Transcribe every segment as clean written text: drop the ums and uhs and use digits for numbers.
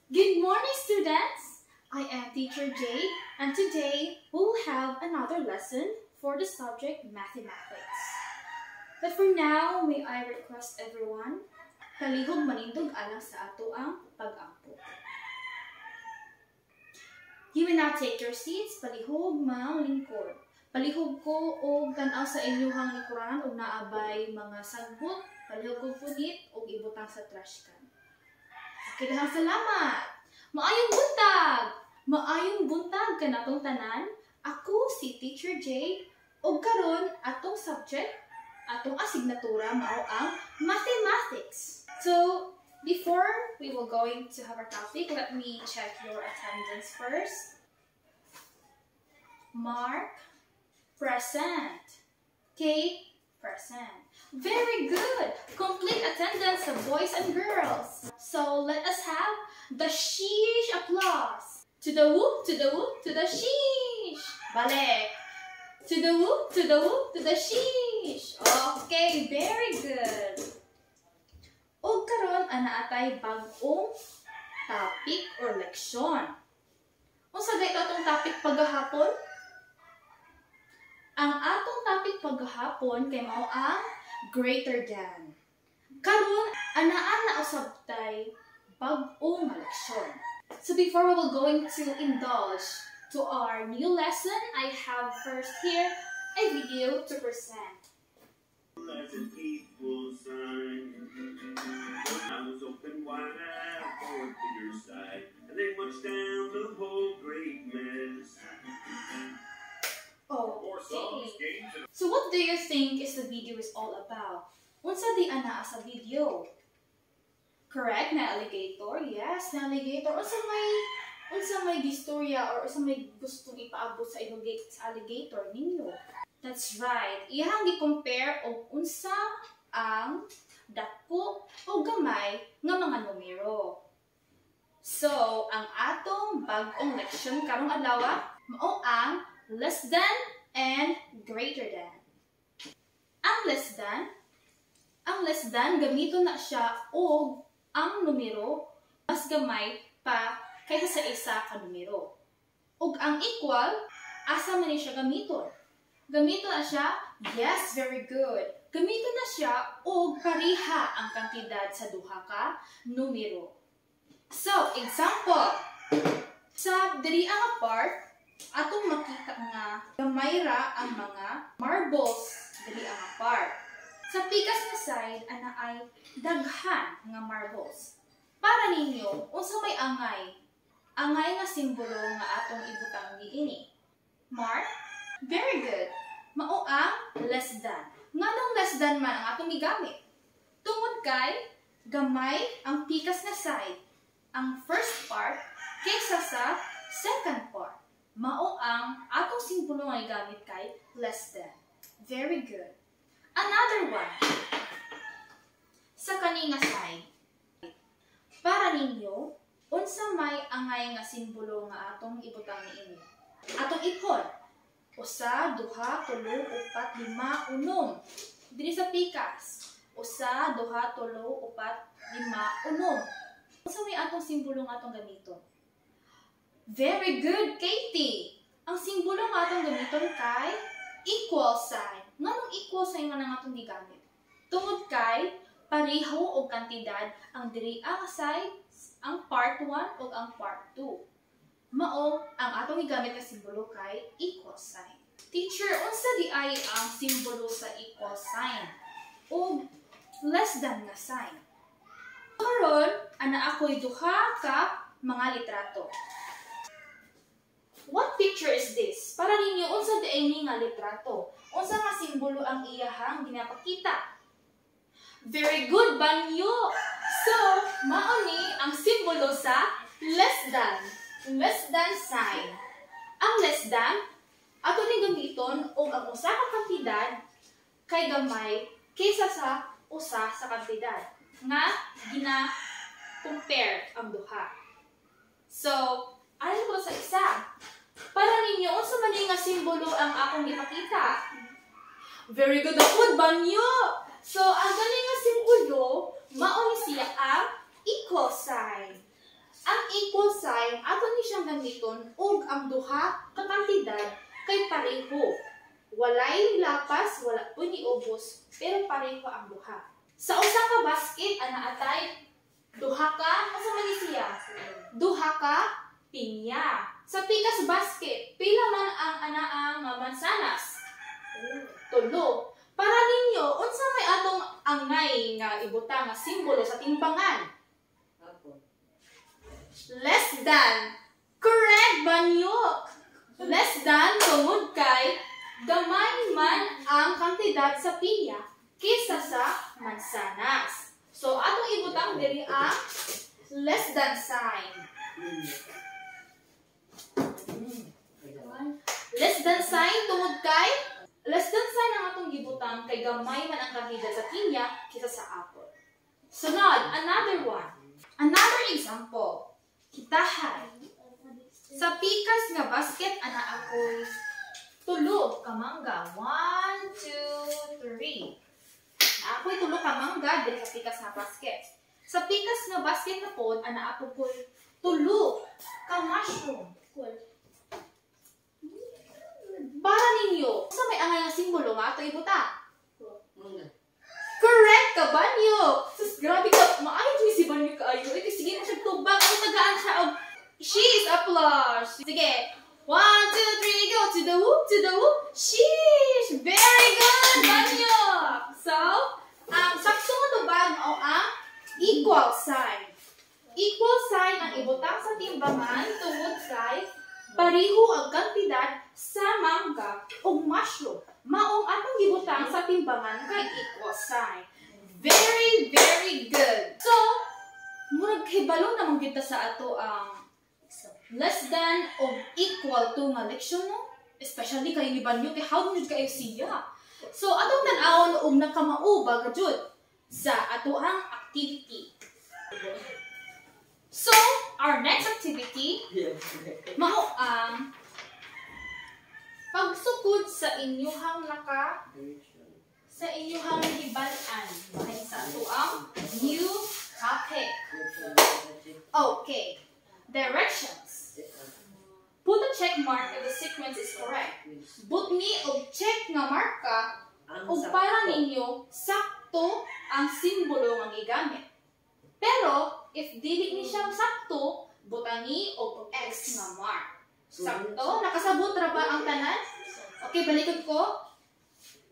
Good morning, students! I am Teacher Jay, and today we will have another lesson for the subject Mathematics. But for now, may I request everyone, palihog manindog alang sa ato ang pag-ampo. You will now take your seats, palihog mang lingkod. Palihog ko o tanaw sa inyuhang likuran o naabay mga sagbot, palihog ko punit o ibutang sa trash can. Okay, dahang salamat! Maayong buntag! Maayong buntag ka natong tanan. Ako si Teacher J o karon atong subject, atong asignatura mao ang Mathematics. So, before we will going to have our topic, let me check your attendance first. Mark, present. Kate, present. Very good! Complete attendance of boys and girls. So let us have the sheesh applause. To the whoop, to the whoop, to the sheesh. Balik. To the whoop, to the whoop, to the sheesh. Okay, very good. O karon ana atay bag-ong topic or leksyon. Unsa gay atong topic paghapon? Ang atong topic paghapon kay mao ang greater than. Karon anaan na usab tay bag-ong leksyon. So before we will going to indulge to our new lesson, I have first here a video to present. Let the people sign. I was open wide for your side, and they marched down the whole great mess. Okay. So what do you think is the video is all about? Unsa di ana sa video? Correct, na alligator? Yes, na alligator. Unsa may istorya or unsa may gustong ipaabot sa alligator ninyo? That's right. Iyang gi-compare og unsa ang dako o gamay nga mga numero. So, ang atong bag-ong leksyon karong adlaw mao ang less than and greater than. Ang less than gamiton na siya og ang numero mas gamay pa kaysa sa isa ka numero. Ug ang equal asa man ni siya gamiton? Gamiton na siya, yes, very good. Gamiton na siya og pareha ang kantidad sa duha ka numero. So, example, sa diri ang part atong makita nga gamay ra ang mga marbles diri ang part. Sa pikas nga side ana ay daghan nga marbles. Para ninyo, unsa may angay? Angay nga simbolo nga atong ibutang niini. Mark? Very good. Mao ang less than. Nganong less than man ang atong gigamit? Tungod kay gamay ang pikas nga side, ang first part kaysa sa second part. Mao ang atong simbolo nga gigamit kay less than. Very good. Another one. Sa kani nga side. Para ninyo, unsa may angay nga simbolo nga atong ibutang niini? Atong ipon. Usa, duha, tulo, upat, lima, unom. Diri sa pikas. Usa, duha, tulo, upat, lima, unom. Unsa may atong simbolo nga atong gamiton? Very good, Katie! Ang simbolo nga atong gamiton kay equal sign. Nganong equal sign nga nang atong gigamit? Tungod kay pareho og kantidad ang diri ang side, ang part 1 ug ang part 2. Mao ang atong gigamit nga simbolo kay equal sign. Teacher, unsa di ay ang simbolo sa equal sign ug less than nga sign? Karon ana ako'y duha ka mga litrato. What picture is this? Para ninyo, unsa di ay nga litrato? Unsa nga simbolo ang iyahang ginapakita? Very good, Banyo! So, mao ni ang simbolo sa less than. Less than sign. Ang less than, ato ni gamiton o ang usa ka kantidad kay gamay kaysa sa usa sa kantidad nga gina-compare ang duha. So, ano ko sa isa? Para ninyo, unsa man nga simbolo ang akong ipakita? Very good ako, Banyo! So, ang galing nga simbolo, mao ni siya ang equal sign. Ang sign ato ni siyang gamiton ug ang duha ka kantidad kay pareho. Walay lapas, wala po ni ubos, pero pareho ang duha. Sa usa ka basket ana atay duha ka asa man ni siya? Duha ka pinya. Sa pikas basket, pila man ang anaang mansanas? Tulo. Para ninyo, unsa may atong angay nga ibutang nga simbolo sa timbangan? Less than. Correct, Banyo. Less than tungod kay gamay man ang kantidad sa pinya kaysa sa mansanas. So, atong ibutang diri ang less than sign. Less than sign tungod kay less than sign ang atong gibutang kay gamay man ang kantidad sa pinya kaysa sa apple. Sunod, another one. Another example. Kitahay. Sa pikas nga basket ana ako'y tulo ka mangga. 1, 2, 3. Ako'y tulo ka mangga diri sa pikas nga basket. Sa pikas nga basket na pod ana ako ko'y tulo ka mushroom. Para ninyo, sa may angay nga simbolo nga ato ibutang? Correct ka, Banyo! Sus, grabe ka, maayos ni si Banyo kaayo. Sige na siya tubang, ako tagaan siya og she's applause. Sige, 1, 2, 3, go to the whoop, to the whoop. Sheesh! Very good, Banyo! So, ang sakto nga tubag o ang equal sign. Equal sign ang ibutang sa timbangan tungod kay pareho ang kantidad sa mangga o mushroom. Maong atong gibutang sa timbangan kay equal sign. Very, very good. So, murag hibalo naman kita sa ato ang less than o equal to nga leksyon, no? Especially kay ni Banyo, kay how nyo kayo siya. So, atong tan-awon og nakamauba gajud sa ato ang activity. So, our next activity, mao ang pagsukod sa inyuhang hibalan. Bahay sa ato ang new topic. Okay. Directions. Put a check mark if the sequence is correct. Butni og check nga marka ug para ninyo sakto ang simbolo nga gigamit. Pero if dili ni siyang sakto, butani og X nga mark. Sakto? Nakasabot ra ba ang tanan? Okay, balikod ko.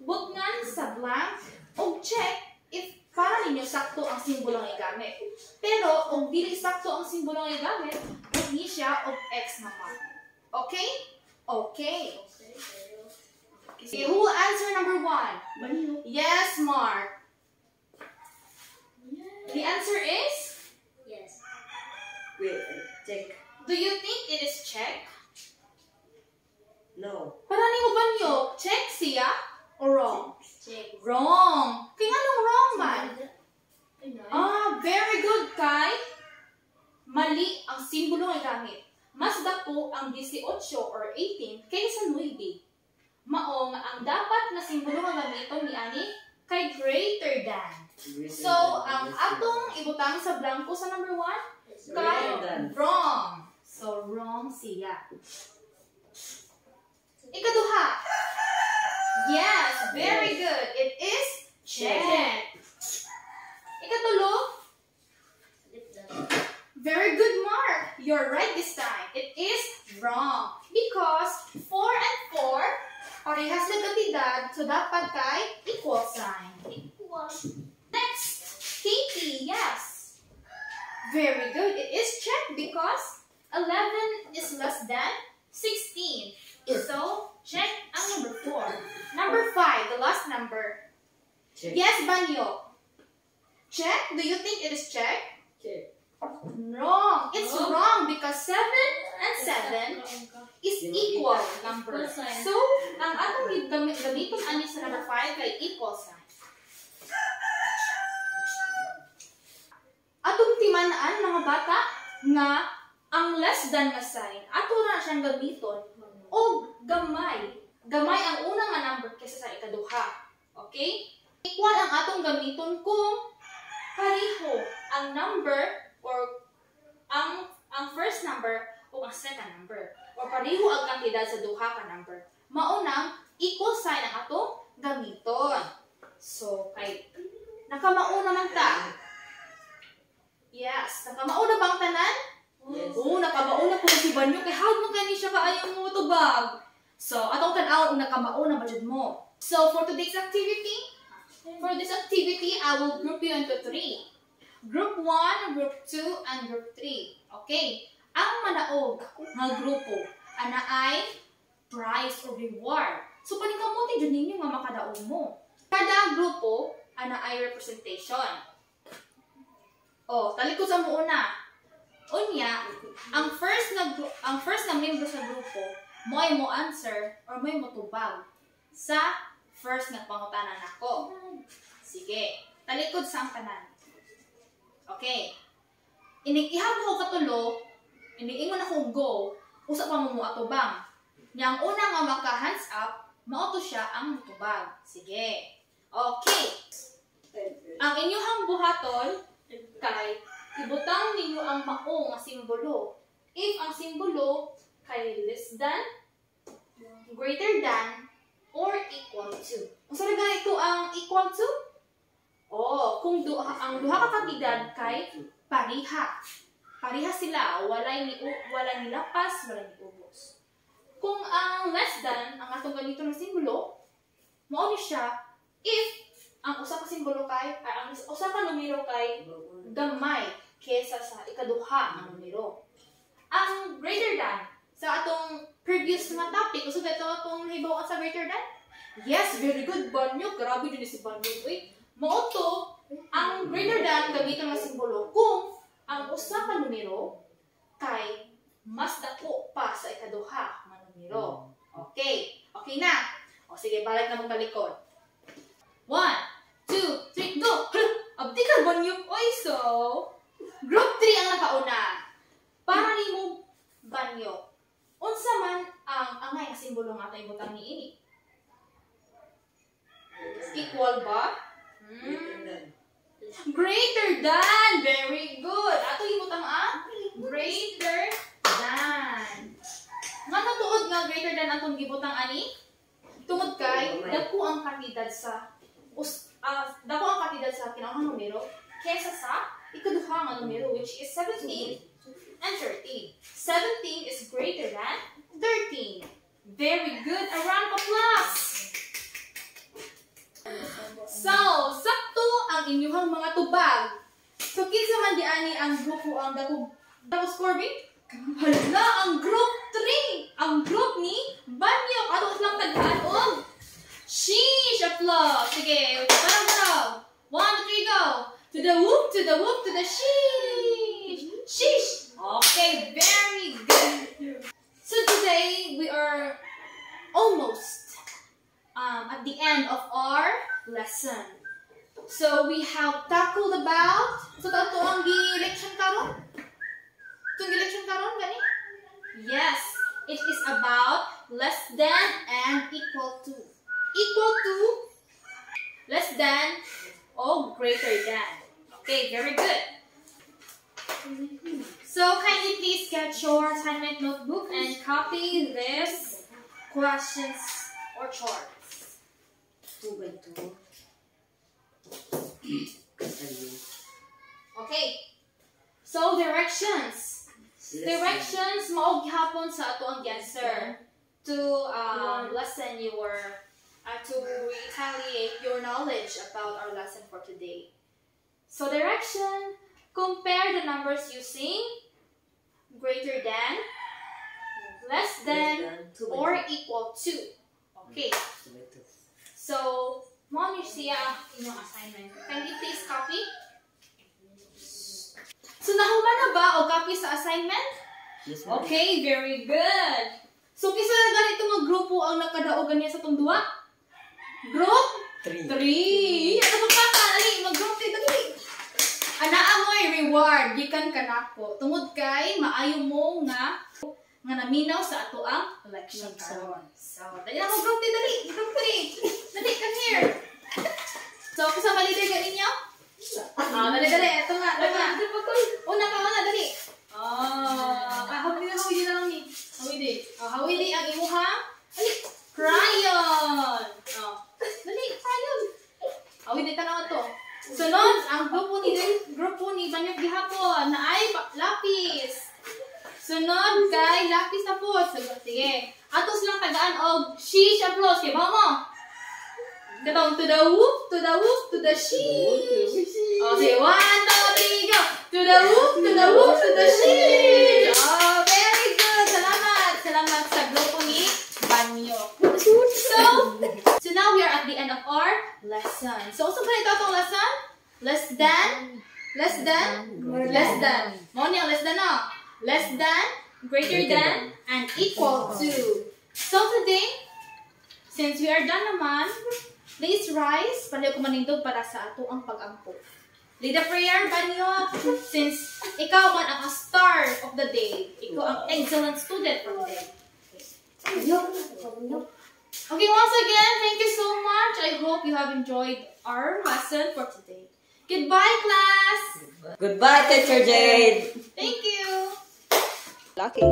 Butngan sa blank o check if para ninyo sakto ang simbolo nga igamit. Pero kung dili sakto ang simbolo nga igamit, butni siya og X nga mark. Okay? Okay. Okay, who will answer number 1? Yes, Mark. The answer is? Yes. Wait, check. Do you think it is check? No. Para ni mo ba niyo, check siya or wrong? Check. Wrong. Kaya nga nung wrong man. Very good, Kai. Mali ang simbolo nga gamit. Mas dako ang 18 or 18 kaysa 9. Maong ang dapat na simbolo nga gamiton ni ani kay greater than. So, ang atong ibutang sa blanco sa number 1, kay wrong. So, wrong siya. Ikaduha. Yes, very good. It is check. Ikatulo. Very good, Mark. You're right this time. It is wrong. Because 4 and 4 parehas na kantidad, so dapat kay equal sign. Equal. Next, Katie, yes. Very good. It is check because 11 is less than 16. So, check ang number 4. Number 5, the last number. Check. Yes, Banyo. Check? Do you think it is check? Check. Wrong. It's wrong because 7 and 7 is equal number. So, ang atong gamiton ani sa number 5 kay equal sign. Atong timanaan mga bata nga ang less than nga sign ato ra siyang gamiton og gamay. Gamay ang unang nga number kaysa sa ikaduha. Okay? Equal ang atong gamiton kung pareho ang number or ang ang first number o ang second number. O pareho ang kantidad sa duha ka number. Maunang equal sign ang atong gamiton. So, kay nakamauna man ta. Yes, nakamauna bang tanan? Yes. Oo, nakamauna po si Banyo. Kaya hawag mo gani siya kaayong mo tubag. So, atong tan-aw nakamauna ba jud mo. So, for today's activity, I will group you into 3. Group 1, Group 2, and Group 3. Okay? Ang manaog nga grupo, ana ay prize or reward. So, panikamuti dyan ninyo nga makadaog mo. Kada grupo, ana ay representation. Oh, talikod sa mo una. Unya, ang first na member sa grupo, mo ay mo answer or mo ay mo tubag sa first na pangutanan nako. Sige, talikod sa ang tanan. Okay. Ihap ko katulo, iniingon ako go, usa pa mo atubang. Yang una nga maka-hands up, mao to siya ang tubag. Sige. Okay. Ang inyong buhaton kay ibutang ninyo ang mao nga simbolo. If ang simbolo kay less than, greater than, or equal to. Ang sa ganito ang equal to? Oh, kung ang duha ka kantidad kay pariha. Pariha sila, walay nilapas, walay niubos. Kung ang less than, ang atong ganito na simbolo, mao ni siya if ang usa ka simbolo kay ang usa ka numero kay gamay kaysa sa ikaduha nga numero. Ang greater than sa atong previous nga topic, usa ba ito atong hibaw sa greater than? Yes, very good, Banyo. Grabe din si Banyo. Mao to, ang greater than gamiton nga simbolo kung ang usa ka numero kay mas dako pa sa ikaduha nga numero. Okay. Okay na. O sige, balik na mong talikod. 1, 2, 3, go! Abdi ka, Banyo. Oy, so, group 3 ang nakauna. Para ni mo, Banyo, unsa man ang angay nga simbolo nga atong ibutang niini? Equal ba? Greater than. Very good. Ato ibutang greater than. Nga natuod nga greater than atong gibutang ani? Tungod kay dako ang kantidad sa kinahanglang numero kaysa sa ikaduha nga numero, which is 17 and 13. 17 is greater than 13. Very good. A round of applause. So, sakto ang inyong mga tubag. So, kinsa man di ani ang grupo ang dako scoring? Hala, ang group 3. Ang group ni Banyo. Ato lang taghaan og sheesh, applause. Sige, parang. 1, 2, 3, go. To the whoop, to the whoop, to the sheesh. Sheesh. Okay, very good. So today we are almost at the end of our lesson. So we have tackled about ito ang gi-lection karon? Itong gi-lection karon gani? Yes, it is about less than and equal to. Equal to, less than, or greater than. Okay, very good. So kindly please get your assignment notebook and copy this questions or charts. 2 by 2. Okay. So directions. Directions mao gihapon sa ato ang answer to lessen your to retaliate your knowledge about our lesson for today. So direction, compare the numbers using greater than, less than, or equal to. Okay. So, mo ni siya inyong assignment. Can you please copy? So, nahuman na ba o copy sa assignment? Yes, ma'am. Okay, very good. So, kisa na ganito mga grupo ang nakadaogan niya sa itong duwa? Group 3. 3. Ano ba ka? Ali, mag-group 3 dali. Anaa mo reward gikan kanako. Tungod kay maayo mo nga naminaw sa ato ang election karon. So, dali na mo group 3 dali. Group 3. Dali, come here. So, kung sa leader ka ninyo? Dali. Ito nga. Una ka, dali. Sunod kay lapis na po. Sige. Atos lang tagaan og sheesh applause. Kaya ba mo? Katong to the whoop, to the whoop, to the sheesh. Oh, sige. 1, 2, 3, go. To the whoop, to the whoop, to the sheesh. Oh, very good. Salamat. Salamat sa grupo ni Banyo. So now we are at the end of our lesson. So, unsa ba ito atong lesson? Less than. Mo niya, less than, no? Less than, greater than, and equal to. So today, since we are done naman, please rise. Palayo ko manindog para sa ato ang pag-ampo. Lead a prayer, Banyo. Since ikaw man ang star of the day, ikaw ang excellent student for the day. Okay, once again, thank you so much. I hope you have enjoyed our lesson for today. Goodbye, class. Goodbye, Teacher Jade. Thank you. Lucky.